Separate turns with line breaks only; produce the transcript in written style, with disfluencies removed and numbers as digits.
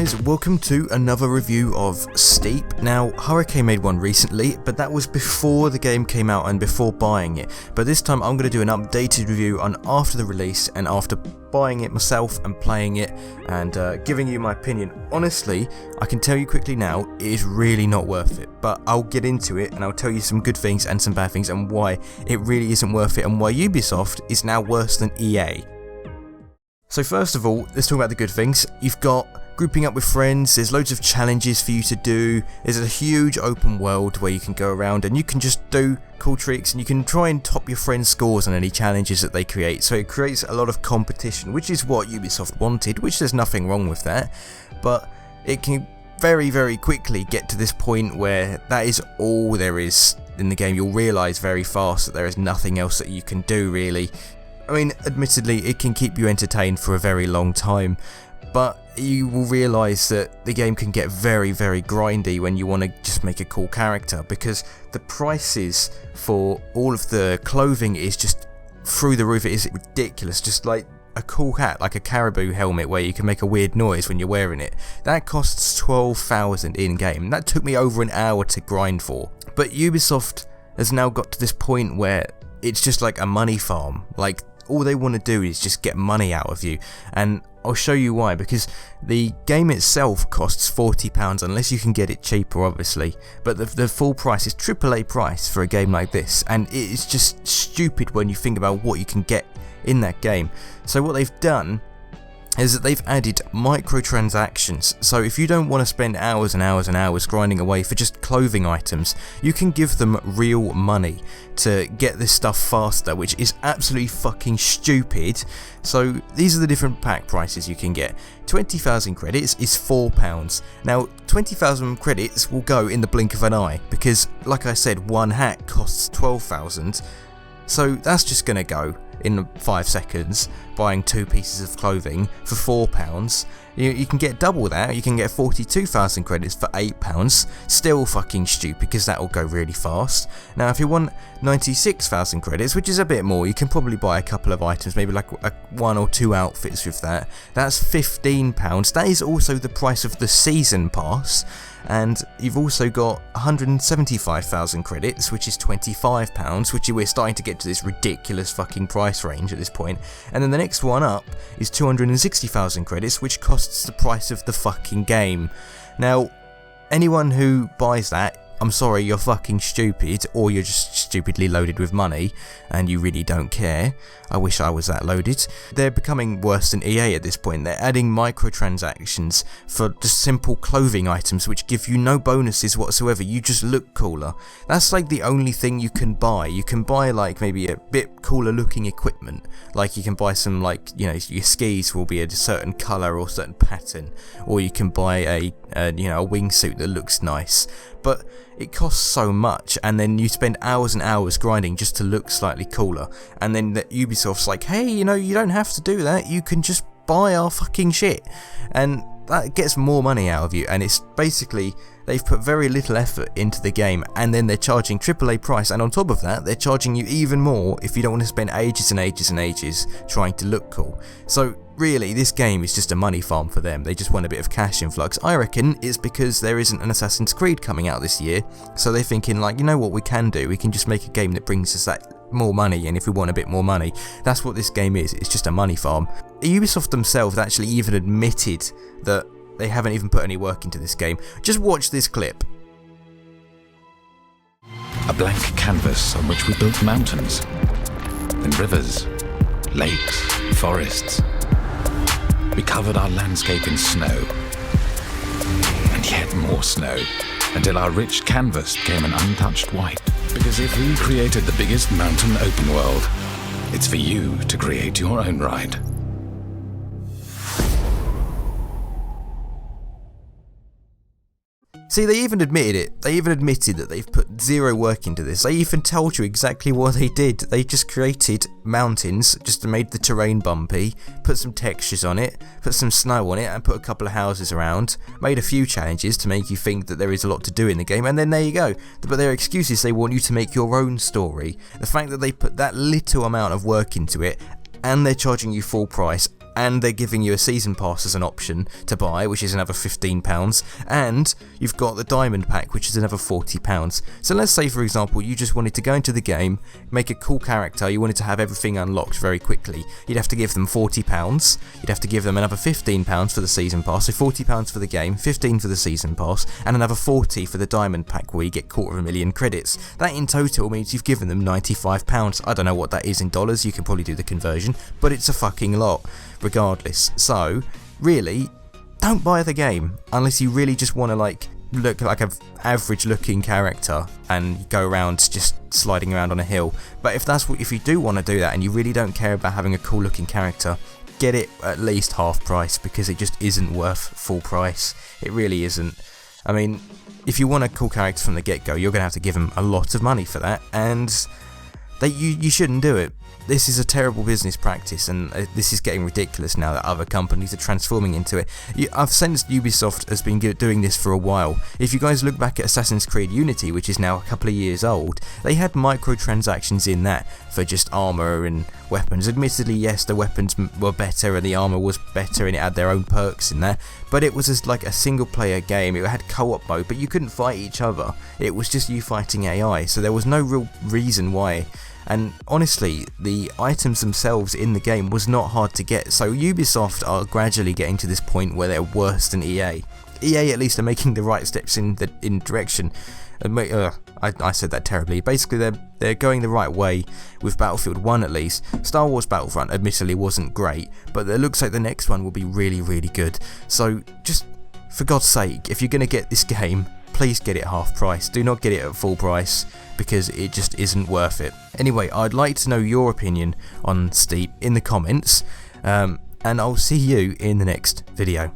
guys, welcome to another review of Steep. Now, Hurricane made one recently, but that was before the game came out and before buying it. But this time I'm going to do an updated review on after the release and after buying it myself and playing it and giving you my opinion. Honestly, I can tell you quickly now, it is really not worth it. But I'll get into it and I'll tell you some good things and some bad things and why it really isn't worth it and why Ubisoft is now worse than EA. So first of all, let's talk about the good things. You've got grouping up with friends, there's loads of challenges for you to do, there's a huge open world where you can go around and you can just do cool tricks and you can try and top your friends' scores on any challenges that they create. So it creates a lot of competition, which is what Ubisoft wanted, which there's nothing wrong with that, but it can very quickly get to this point where that is all there is in the game. You'll realise very fast that there is nothing else that you can do really. I mean, admittedly, it can keep you entertained for a very long time, but you will realise that the game can get very grindy when you want to just make a cool character, because the prices for all of the clothing is just through the roof. It is ridiculous. Just like a cool hat, like a caribou helmet where you can make a weird noise when you're wearing it. That costs 12,000 in-game. That took me over an hour to grind for. But Ubisoft has now got to this point where it's just like a money farm. Like, all they want to do is just get money out of you, and I'll show you why. Because the game itself costs £40 unless you can get it cheaper obviously, but the full price is AAA price for a game like this, and it is just stupid when you think about what you can get in that game. So what they've done is that they've added microtransactions. So if you don't want to spend hours and hours grinding away for just clothing items, you can give them real money to get this stuff faster, which is absolutely fucking stupid. So these are the different pack prices you can get. 20,000 credits is £4. Now 20,000 credits will go in the blink of an eye, because like I said, one hat costs 12,000. So that's just gonna go in 5 seconds, buying 2 pieces of clothing for £4. You can get double that, you can get 42,000 credits for £8, still fucking stupid because that'll go really fast. Now if you want 96,000 credits, which is a bit more, you can probably buy a couple of items, maybe like 1 or 2 outfits with that. That's £15, that is also the price of the season pass. And you've also got 175,000 credits, which is £25, which we're starting to get to this ridiculous fucking price range at this point. And then the next one up is 260,000 credits, which costs the price of the fucking game. Now, anyone who buys that, I'm sorry, you're fucking stupid, or you're just stupidly loaded with money and you really don't care. I wish I was that loaded. They're becoming worse than EA at this point. They're adding microtransactions for just simple clothing items which give you no bonuses whatsoever. You just look cooler. That's like the only thing you can buy. You can buy like maybe a bit cooler looking equipment. Like you can buy some, like, you know, your skis will be a certain colour or certain pattern, or you can buy a wingsuit that looks nice. But it costs so much, and then you spend hours and hours grinding just to look slightly cooler, and then Ubisoft's like, hey, you know, you don't have to do that, you can just buy our fucking shit, and that gets more money out of you. And it's basically, they've put very little effort into the game, and then they're charging AAA price, and on top of that they're charging you even more if you don't want to spend ages and ages trying to look cool. So really, this game is just a money farm for them. They just want a bit of cash influx. I reckon it's because there isn't an Assassin's Creed coming out this year, so they're thinking like, you know what we can do, we can just make a game that brings us that more money, and if we want a bit more money, that's what this game is. It's just a money farm. Ubisoft themselves actually even admitted that they haven't even put any work into this game. Just watch this clip.
A blank canvas on which we built mountains, and rivers, lakes, forests. We covered our landscape in snow, and yet more snow, until our rich canvas became an untouched white. Because if we created the biggest mountain open world, it's for you to create your own ride.
See, they even admitted it. They even admitted that they've put zero work into this. They even told you exactly what they did. They just created mountains, just made the terrain bumpy, put some textures on it, put some snow on it, and put a couple of houses around, made a few challenges to make you think that there is a lot to do in the game, and then there you go. But their excuse is they want you to make your own story. The fact that they put that little amount of work into it, and they're charging you full price, and they're giving you a season pass as an option to buy, which is another £15, and you've got the diamond pack, which is another £40. So let's say, for example, you just wanted to go into the game, make a cool character, you wanted to have everything unlocked very quickly. You'd have to give them £40, you'd have to give them another £15 for the season pass, so £40 for the game, $15 for the season pass, and another $40 for the diamond pack where you get 250,000 credits. That in total means you've given them £95. I don't know what that is in dollars, you can probably do the conversion, but it's a fucking lot regardless. So really, don't buy the game unless you really just want to like look like an average looking character and go around just sliding around on a hill. But if you do want to do that and you really don't care about having a cool looking character, get it at least half price, because it just isn't worth full price. It really isn't. I mean, if you want a cool character from the get-go, you're going to have to give them a lot of money for that, and you shouldn't do it. This is a terrible business practice, and this is getting ridiculous now that other companies are transforming into it. I've sensed Ubisoft has been doing this for a while. If you guys look back at Assassin's Creed Unity, which is now a couple of years old, they had microtransactions in that for just armour and weapons. Admittedly, yes, the weapons were better and the armour was better and it had their own perks in there, but it was just like a single player game. It had co-op mode, but you couldn't fight each other. It was just you fighting AI, so there was no real reason why. And honestly, the items themselves in the game was not hard to get, so Ubisoft are gradually getting to this point where they're worse than EA. EA at least are making the right steps in direction. I said that terribly. Basically, they're going the right way with Battlefield 1 at least. Star Wars Battlefront admittedly wasn't great, but it looks like the next one will be really, really good. So just, for God's sake, if you're going to get this game, please get it half price. Do not get it at full price, because it just isn't worth it. Anyway, I'd like to know your opinion on Steep in the comments, and I'll see you in the next video.